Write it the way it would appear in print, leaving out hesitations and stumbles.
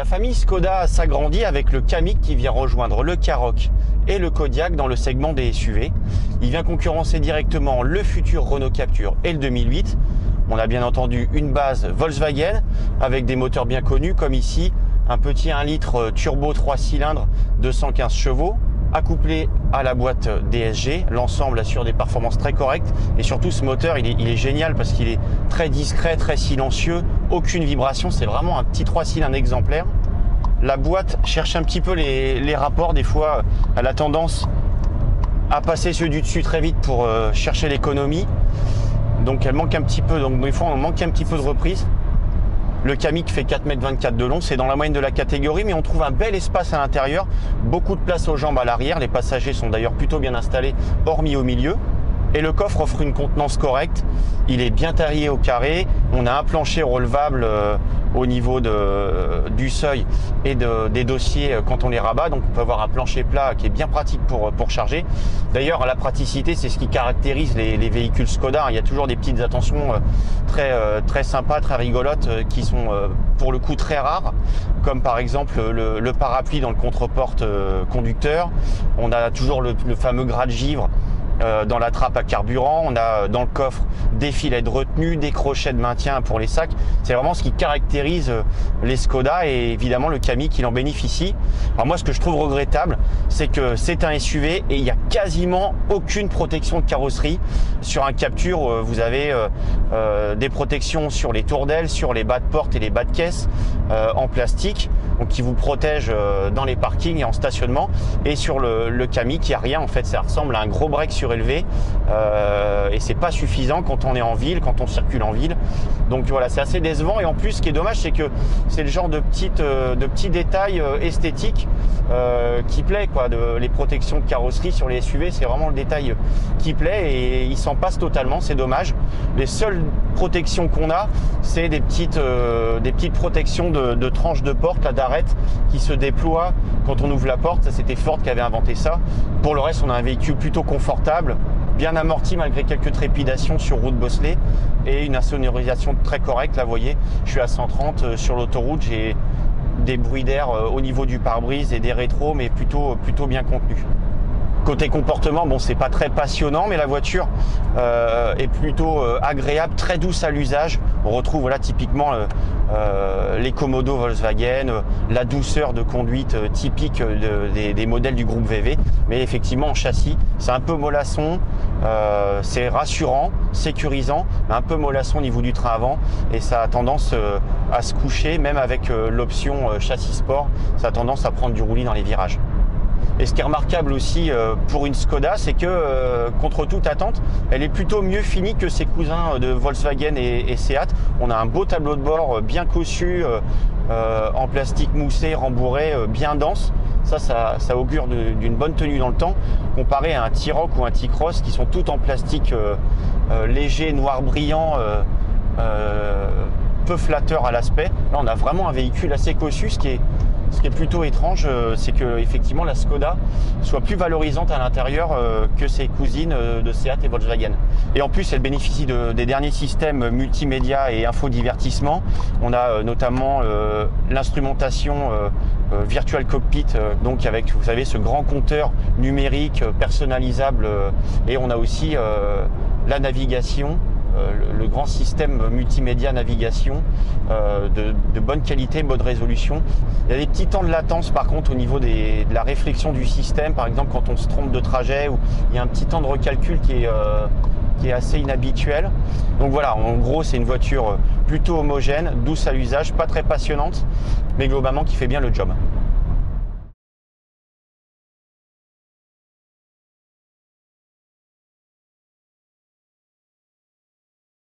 La famille Skoda s'agrandit avec le Kamiq qui vient rejoindre le Karoq et le Kodiaq dans le segment des SUV. Il vient concurrencer directement le futur Renault Captur et le 2008. On a bien entendu une base Volkswagen avec des moteurs bien connus comme ici, un petit 1 litre turbo 3 cylindres 215 chevaux, accouplé à la boîte DSG. L'ensemble assure des performances très correctes et surtout ce moteur il est génial parce qu'il est très discret, très silencieux, aucune vibration, c'est vraiment un petit 3 cylindres exemplaire. La boîte cherche un petit peu les rapports, des fois elle a tendance à passer ceux du dessus très vite pour chercher l'économie, donc elle manque un petit peu, donc des fois on manque un petit peu de reprise. Le Kamiq fait 4,24 m de long, c'est dans la moyenne de la catégorie, mais on trouve un bel espace à l'intérieur, beaucoup de place aux jambes à l'arrière, les passagers sont d'ailleurs plutôt bien installés, hormis au milieu. Et le coffre offre une contenance correcte, il est bien taillé au carré, on a un plancher relevable au niveau du seuil et des dossiers quand on les rabat, donc on peut avoir un plancher plat qui est bien pratique pour charger. D'ailleurs la praticité c'est ce qui caractérise les véhicules Skoda, il y a toujours des petites attentions très sympas, très rigolotes qui sont pour le coup très rares, comme par exemple le parapluie dans le contre-porte conducteur, on a toujours le fameux gratte-givre dans la trappe à carburant, on a dans le coffre des filets de retenue, des crochets de maintien pour les sacs. C'est vraiment ce qui caractérise les Skoda et évidemment le Kamiq il en bénéficie. Alors moi ce que je trouve regrettable c'est que c'est un SUV et il n'y a quasiment aucune protection de carrosserie. Sur un Captur vous avez des protections sur les tours d'ailes, sur les bas de porte et les bas de caisse en plastique, donc qui vous protègent dans les parkings et en stationnement, et sur le Kamiq il n'y a rien en fait, ça ressemble à un gros break surélevé et c'est pas suffisant quand on est en ville, quand on circule en ville. Donc voilà, c'est assez décevant et en plus ce qui est dommage c'est que c'est le genre de petits détails esthétiques qui plaît quoi, les protections de carrosserie sur les SUV, c'est vraiment le détail qui plaît et il s'en passe totalement, c'est dommage. Les seules protections qu'on a c'est des petites protections de tranches de porte, d'arête qui se déploient quand on ouvre la porte, ça c'était Ford qui avait inventé ça. Pour le reste on a un véhicule plutôt confortable, bien amorti malgré quelques trépidations sur route bosselée et une insonorisation très correcte. Là vous voyez, je suis à 130 sur l'autoroute, j'ai des bruits d'air au niveau du pare-brise et des rétros mais plutôt bien contenus. Côté comportement, bon c'est pas très passionnant mais la voiture est plutôt agréable, très douce à l'usage. On retrouve voilà typiquement les Komodo Volkswagen, la douceur de conduite typique des modèles du groupe VV. Mais effectivement en châssis c'est un peu mollasson, c'est rassurant, sécurisant, mais un peu mollasson au niveau du train avant et ça a tendance à se coucher, même avec l'option châssis sport, ça a tendance à prendre du roulis dans les virages. Et ce qui est remarquable aussi pour une Skoda, c'est que contre toute attente, elle est plutôt mieux finie que ses cousins de Volkswagen et Seat. On a un beau tableau de bord bien cossu, en plastique moussé, rembourré, bien dense. Ça augure d'une bonne tenue dans le temps, comparé à un T-Roc ou un T-Cross qui sont tous en plastique léger, noir brillant, peu flatteur à l'aspect. Là on a vraiment un véhicule assez cossu, ce qui est plutôt étrange, c'est que effectivement la Skoda soit plus valorisante à l'intérieur que ses cousines de Seat et Volkswagen. Et en plus elle bénéficie des derniers systèmes multimédia et infodivertissement. On a notamment l'instrumentation Virtual Cockpit, donc avec vous savez ce grand compteur numérique personnalisable, et on a aussi la navigation, le grand système multimédia navigation de bonne qualité, bonne résolution. Il y a des petits temps de latence par contre au niveau de la réflexion du système, par exemple quand on se trompe de trajet, ou il y a un petit temps de recalcul qui est assez inhabituel. Donc voilà, en gros c'est une voiture plutôt homogène, douce à l'usage, pas très passionnante, mais globalement qui fait bien le job.